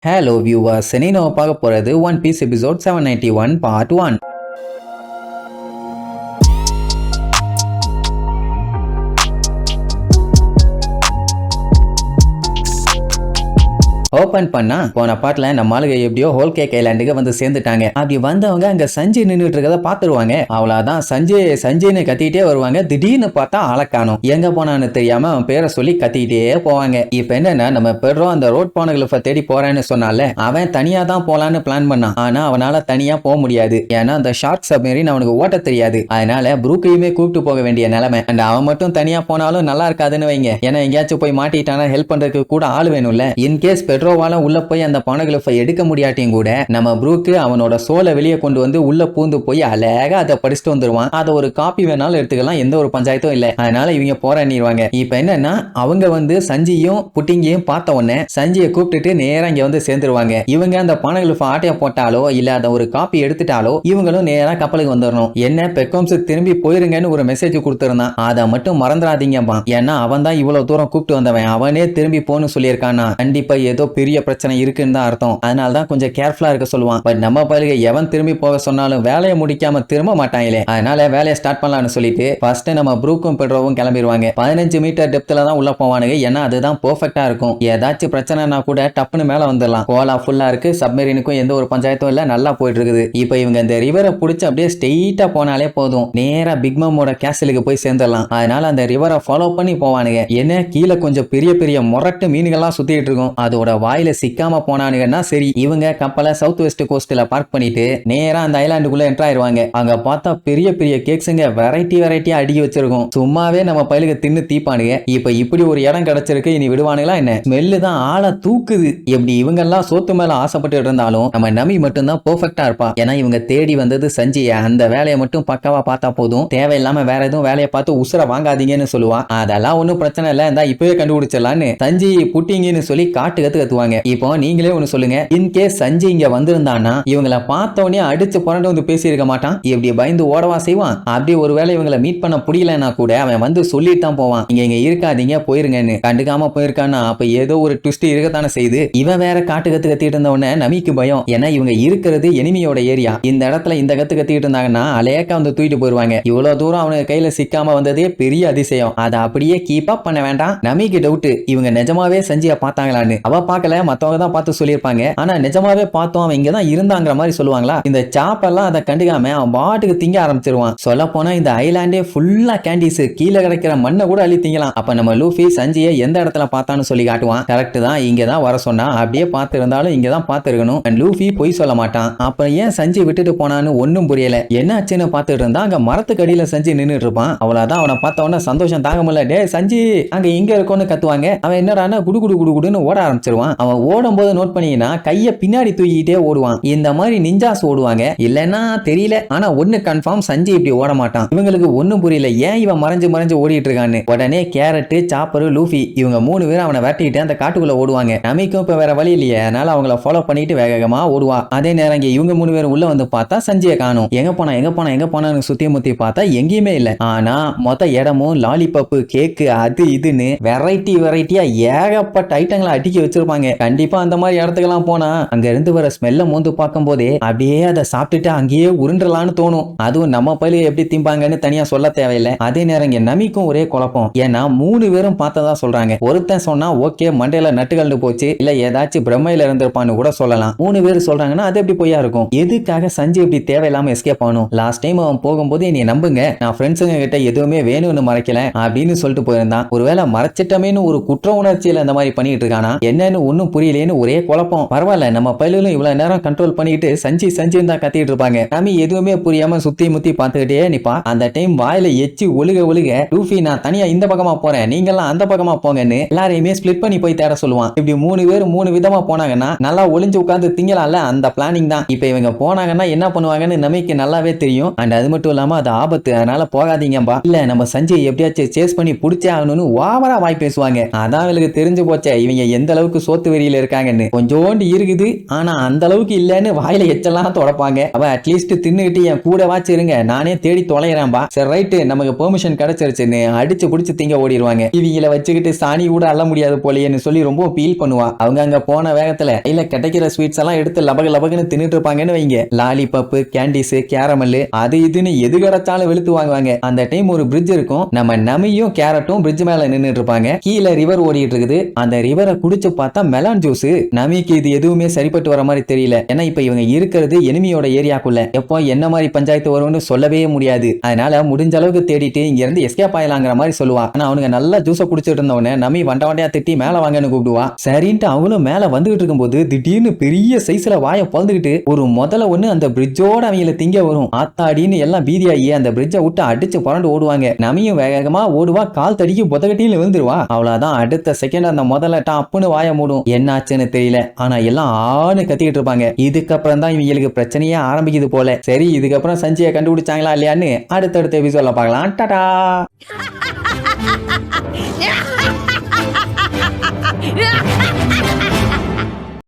Hello viewers, இன்னைக்கு நம்ம பார்க்க போறது One Piece episode 791 part 1. Open பண்ணா போன பாட்டுல நம்ம ஆளுங்க எப்படியோ ஹோல் கேக் ஐலாண்டுக்கு வந்து சேர்ந்துட்டாங்க. அப்படி வந்தவங்க அங்க சஞ்சய் நின்றுட்டு இருக்கத பாத்துருவாங்க. அவ்வளவுதான் சஞ்சய்னு கத்திட்டே வருவாங்க. திடீர்னு பார்த்தா ஆளை காணோம். எங்க போனான்னு தெரியாம அவன் பேரை சொல்லி கத்திட்டே போவாங்க. இப்ப என்னன்னா நம்ம பெட்ரோ அந்த ரோட் பானகிளஃப தேடி போறேன்னு சொன்னால அவன் தனியா தான் போலான்னு பிளான் பண்ணான். ஆனா அவனால தனியா போக முடியாது. ஏன்னா அந்த ஷார்க் சப்மரீன் அவனுக்கு ஓட்ட தெரியாது. அதனால ப்ரூக்கையுமே கூப்பிட்டு போக வேண்டிய நிலைமை. அண்ட் அவன் மட்டும் தனியா போனாலும் நல்லா இருக்காதுன்னு வைங்க. ஏன்னா எங்கேயாச்சும் போய் மாட்டிட்டானா ஹெல்ப் பண்றதுக்கு கூட ஆள் வேணும்ல. இன்கேஸ் பெட்ரோவால உள்ள போய் அந்த பானகிளஃபை எடுக்க முடியாட்டியும் கூட நம்ம ப்ரூக்கு அவனோட சோலை வெளியே கொண்டு வந்து உள்ள பூந்து போய் அழகா அதை படிச்சுட்டு வந்துருவான். அதை ஒரு காப்பி வேணாலும் எடுத்துக்கலாம், எந்த ஒரு பஞ்சாயத்தும் இல்ல. அதனால இவங்க போராடிடுவாங்க. இப்ப என்னன்னா அவங்க வந்து சஞ்சியும் புட்டிங்கையும் பார்த்த உடனே சஞ்சியை கூப்பிட்டுட்டு நேரா இங்க வந்து சேர்ந்துருவாங்க. இவங்க அந்த பானகிளஃபை ஆட்டைய போட்டாலோ இல்ல அதை ஒரு காப்பி எடுத்துட்டாலோ இவங்களும் நேரா கப்பலுக்கு வந்துடணும். என்ன பெக்கோம்ஸ் திரும்பி போயிருங்கன்னு ஒரு மெசேஜ் கொடுத்திருந்தான். அதை மட்டும் மறந்துடாதீங்கப்பா. ஏன்னா அவன் தான் இவ்வளவு தூரம் கூப்பிட்டு வந்தவன். அவனே திரும்பி போன்னு சொல்லியிருக்கானா கண்டிப்பா ஏதோ பெரிய பிரச்சனை இருக்குன்னு தான் அர்த்தம். அதனால தான் கொஞ்சம் கேர்ஃபுல்லா இருக்க சொல்லுவான். பட் நம்ம பயிலுக்கு எவன் திரும்பி போக சொன்னாலும் வேலையை முடிக்காம திரும்ப மாட்டாங்களே. அதனால வேலையை ஸ்டார்ட் பண்ணலாம்னு சொல்லிட்டு ஃபர்ஸ்ட் நம்ம ப்ரூக்கும் பெட்ரோவும் கிளம்பிடுவாங்க. 15 மீட்டர் டெப்த்ல தான் உள்ள போவானுங்க. ஏன்னா அதுதான் பெர்ஃபெக்ட்டா இருக்கும். ஏதாச்சும் பிரச்சனைனா கூட டப்புன்னு மேல வந்துடலாம். கோலா ஃபுல்லா இருக்கு. சப்மரீனுக்கும் எந்த ஒரு பஞ்சாயத்தும் இல்ல. நல்லா போயிட்டு இருக்குது. இப்போ இவங்க இந்த ரிவரை பிடிச்சி அப்படியே ஸ்ட்ரெயிட்டா போனாலே போதும். நேரா பிக்மமோட கேசலுக்கு போய் சேர்ந்துடலாம். அதனால அந்த ரிவரை ஃபாலோ பண்ணி போவானுங்க. என்ன கீழே கொஞ்சம் பெரிய பெரிய முரட்டு மீன்கள்லாம் சுத்திட்டு இருக்கும். அதோட வாயில சிக்காம போனானுங்கன்னா சரி. இவங்க கப்பலை சவுத் வெஸ்ட் கோஸ்ட்ல பார்க் பண்ணிட்டு நேரா அந்த ஐலாண்டுக்குள்ள என்டர் ஆயிருவாங்க. அங்க பார்த்தா பெரிய பெரிய கேக்ஸுங்க வெரைட்டியா அடுக்கி வச்சிருக்கும். சும்மாவே நம்ம பயிலுக்கு தின்னு தீப்பானுங்க. இப்ப இப்படி ஒரு இடம் கிடைச்சிருக்கு, இனி விடுவானுங்களா என்ன? ஸ்மெல்லு தான் ஆளை தூக்குது. எப்படி இவங்க எல்லாம் சோத்து மேல ஆசைப்பட்டு இருந்தாலும் நம்ம நமி மட்டும் தான் பெர்ஃபெக்ட்டா இருப்பா. ஏன்னா இவங்க தேடி வந்தது சஞ்சிய. அந்த வேலையை மட்டும் பக்காவா பார்த்தா போதும். தேவையில்லாம வேற எதுவும் வேலையை பார்த்து உசுர வாங்காதீங்கன்னு சொல்லுவா. அதெல்லாம் ஒன்னும் பிரச்சனை இல்ல, இந்த இப்பவே கண்டுபிடிச்சிடலான்னு சஞ்சி புட்டிங்கன்னு சொல்லி கத்துவாங்க. இப்போ நீங்களே ஒன்னு சொல்லுங்க. இன்கேஸ் சஞ்சய் இங்க வந்திருந்தானா இவங்களை பார்த்தவனே அடிச்சு புரண்டு வந்து பேசியிருக்க மாட்டான். இப்படி பயந்து ஓடவா செய்வான். அப்படி ஒருவேளை இவங்களை மீட் பண்ண முடியலன்னா கூட அவன் வந்து சொல்லிட்டு தான் போவான். இங்க இருக்காதீங்க போயிருங்கன்னு. கண்டுக்காம போயிருக்கானா அப்ப ஏதோ ஒரு ட்விஸ்ட் இருக்கத்தானே செய்து. இவன் வேற கத்திட்டு இருந்த உடனே நமிக்கு பயம். ஏன்னா இவங்க இருக்கிறது எனிமியோட ஏரியா. இந்த இடத்துல இந்த கத்திட்டு இருந்தாங்கன்னா அலேக்கா வந்து தூக்கிட்டு போயிருவாங்க. இவ்வளவு தூரம் அவனுக்கு கையில சிக்காம வந்ததே பெரிய அதிசயம். அதை அப்படியே கீப் அப் பண்ண வேண்டாம். நமிக்கு டவுட், இவங்க நிஜமாவே சஞ்சியை பார்த்தாங்களான்னு. அவ பார்க்கல, மத்தவங்க தான் பார்த்து சொல்லியிருப்பாங்க. ஆனா நிஜமாவே பார்த்தோம் அவன் இங்கதான் இருந்தாங்கிற மாதிரி சொல்லுவாங்களா? இந்த சாப்பெல்லாம் அதை கண்டுக்காம அவன் பாட்டுக்கு திங்க ஆரம்பிச்சிருவான். சொல்ல போனா இந்த ஐலாண்டே ஃபுல்லா கேண்டீஸ். கீழே கிடைக்கிற மண்ணை கூட அள்ளி திங்கலாம். அப்ப நம்ம லூஃபி சஞ்சியை எந்த இடத்துல பார்த்தான்னு சொல்லி காட்டுவான். கரெக்ட் தான், இங்கதான் வர சொன்னா. அப்படியே பார்த்து இருந்தாலும் இங்கதான் பார்த்திருக்கணும். லூஃபி பொய் சொல்ல மாட்டான். அப்ப ஏன் சஞ்சி விட்டுட்டு போனான்னு ஒன்னும் புரியல. என்ன ஆச்சுன்னு பார்த்துட்டு இருந்தா அங்க மரத்துக்கு அடியில சஞ்சி நின்னுட்டு இருப்பான். அவ்வளவுதான், அவனை பார்த்த உடனே சந்தோஷம் தாங்க முடியல. டே சஞ்சி அங்க இங்க இருக்கும்னு கத்துவாங்க. அவன் என்னடானா குடு குடு குடு குடுன்னு ஓட ஆரம்பிச்சிருவான். அவன் ஓடும் போது நோட் பண்ணீங்கன்னா கைய பின்னாடி தூக்கிட்டே ஓடுவான். இந்த மாதிரி நிஞ்சாஸ் ஓடுவாங்க. இல்லன்னா தெரியல. ஆனா ஒண்ணு கன்ஃபார்ம், சஞ்சய் இப்படி ஓட மாட்டான். இவங்களுக்கு ஒண்ணும் புரியல ஏன் இவன் மறைஞ்சு ஓடிட்டு இருக்கான்னு. உடனே கேரட், சாப்பரு, லூஃபி இவங்க 3 பேரும் அவனை விரட்டிட்டு அந்த காட்டுக்குள்ள ஓடுவாங்க. நமிக்கும் இப்ப வேற வழி இல்லையே. அதனால அவங்கள ஃபாலோ பண்ணிட்டு வேகமா ஓடுவா. அதே நேரம் இவங்க 3 பேரும் உள்ள வந்து பார்த்தா சஞ்சயை காணும். எங்க போனான்னு சுத்தி முத்தி பார்த்தா எங்கேயுமே இல்ல. ஆனா மொத்த இடமும் லாலிபப்பு, கேக்கு, அது இதுன்னு வெரைட்டியா ஏகப்பட்ட ஐட்டங்களை அடுக்கி வச்சிருப்பாங்க. கண்டிப்பா அந்த மாதிரி இடத்துக்கெல்லாம் போனா அங்க இருந்து வர ஸ்மெல்ல மோந்து பார்க்கும் போதே அப்படியே அதை சாப்பிட்டுட்டு அங்கேயே உருண்டலான்னு தோணும். அதுவும் நம்ம பயில எப்படி திம்பாங்கன்னு தனியா சொல்ல தேவையில்லை. அதே நேரம் நமிக்கும் ஒரே குழப்பம். ஏன்னா 3 பேரும் பார்த்ததா சொல்றாங்க. ஒருத்தன் சொன்னா ஓகே மண்டையில நட்டுக்கண்டு போச்சு, இல்ல ஏதாச்சும் பிரம்மையில இருந்திருப்பான்னு கூட சொல்லலாம். 3 பேர் சொல்றாங்கன்னா அது எப்படி பொய்யா இருக்கும்? எதுக்காக சஞ்சய் இப்படி தேவையில்லாம எஸ்கேப் ஆகணும்? லாஸ்ட் டைம் அவன் போகும்போது நீ நம்புங்க, நான் ஃப்ரெண்ட்ஸுங்க கிட்ட எதுவுமே வேணும்னு மறைக்கல அப்படின்னு சொல்லிட்டு போயிருந்தான். ஒருவேளை மறைச்சிட்டமேனு ஒரு குற்ற உணர்ச்சியில இந்த மாதிரி பண்ணிட்டு இருக்கானா என்னன்னு ஒன்னும் புரியலேன்னு ஒரே குழப்பம். பரவாயில்ல, நம்ம பயிலும் இவ்வளவு நேரம் கண்ட்ரோல் பண்ணிட்டு சஞ்சி தான் கத்திட்டு இருப்பாங்க. நமி எதுவுமே புரியாம சுத்தி முத்தி பார்த்துக்கிட்டே நிப்பா. அந்த டைம் வாயில எச்சி ஒழுக லூஃபி நான் தனியா இந்த பக்கமா போறேன், நீங்க எல்லாம் அந்த பக்கமா போங்கன்னு எல்லாரையுமே ஸ்பிளிட் பண்ணி போய் தேட சொல்லுவான். இப்படி 3 பேர் 3 விதமா போனாங்கன்னா நல்லா ஒளிஞ்சு உட்கார்ந்து திங்கலாம்ல, அந்த பிளானிங் தான். இப்ப இவங்க போனாங்கன்னா என்ன பண்ணுவாங்கன்னு நமிக்கு நல்லாவே தெரியும். அண்ட் அது மட்டும் இல்லாம அது ஆபத்து, அதனால போகாதீங்கப்பா. இல்ல நம்ம சஞ்சய் எப்படியாச்சும் சேஸ் பண்ணி புடிச்சே ஆகணும்னு ஓவரா வாய் பேசுவாங்க. அதான் அவங்களுக்கு தெரிஞ்சு போச்சே இவங்க எந்த அளவுக்கு சோத்து வெறியில இருக்காங்கன்னு. கொஞ்சோண்டு இருக்குது, ஆனா அந்த அளவுக்கு இல்லன்னு வாயில எச்செல்லாம் தொடப்பாங்க. அவ அட்லீஸ்ட் தின்னுகிட்டு என் கூட வாச்சிருங்க, நானே தேடி தொலைறேன்பா. சரி ரைட்டு, நமக்கு பெர்மிஷன் கிடைச்சிருச்சுன்னு அடிச்சு புடிச்சு திங்க ஓடிடுவாங்க. இவங்கள வச்சுக்கிட்டு சாணி கூட அள்ள முடியாது போலயேன்னு சொல்லி ரொம்ப ஃபீல் பண்ணுவா. அவங்க அங்க போன வேகத்துல இல்ல கிடைக்கிற ஸ்வீட்ஸ் எல்லாம் எடுத்து லபகன்னு தின்னுட்டு இருப்பாங்கன்னு வைங்க. லாலிபப்பு, கேண்டிஸ், கேரமல், அது இதுன்னு எது கிடைச்சாலும் வெளுத்து வாங்குவாங்க. அந்த டைம் ஒரு பிரிட்ஜ் இருக்கும். நம்ம நமியும் கேரட்டும் பிரிட்ஜ் மேல நின்னுட்டு இருப்பாங்க. கீழே ரிவர் ஓடிட்டு இருக்குது. அந்த ரிவரை குடிச்சு பார்த்தா மெலான் ஜூஸ். நமிக்கு இது எதுவுமே சரிப்பட்டு வர மாதிரி தெரியல. ஏன்னா இப்ப இவங்க இருக்கிறது எனிமியோட ஏரியாக்குள்ள. எப்போ என்ன மாதிரி பஞ்சாயத்து வரும்னு சொல்லவே முடியாது. அதனால முடிஞ்ச அளவுக்கு தேடிட்டு இங்க இருந்து எஸ்கேப் ஆயிலாங்கிற மாதிரி சொல்லுவா. ஆனா அவனுங்க நல்லா ஜூஸை குடிச்சிட்டு இருந்தவனே நமி வண்டையா திட்டி மேல வாங்கன்னு கூப்பிடுவா. சரின்ட்டு அவனும் மேல வந்துகிட்டு இருக்கும்போது திடீர்னு பெரிய சைஸ்ல வாயை பொழந்துகிட்டு ஒரு முதல்ல ஒண்ணு அந்த பிரிட்ஜோட அவங்கள திங்க வரும். ஆத்தாடின்னு எல்லாம் பீதியாகி அந்த பிரிட்ஜை விட்டு அடிச்சு புரண்டு ஓடுவாங்க. நமியும் வேகமா ஓடுவா, கால் தடிக்கு புதகட்டியில விழுந்துருவா. அவ்வளவுதான், அடுத்த செகண்ட் அந்த முதல்ல டாப்னு வாய மூடும். என்னாச்சுன்னு தெரியல, ஆனா எல்லாம் ஆணு கத்திக்கிட்டு இருப்பாங்க. இதுக்கப்புறம் தான் இவங்களுக்கு பிரச்சனையே ஆரம்பிக்குது போல. சரி, இதுக்கப்புறம் சஞ்சயை கண்டுபிடிச்சாங்களா இல்லையான்னு அடுத்தடுத்த எபிசோட்ல பார்க்கலாம். டாடா.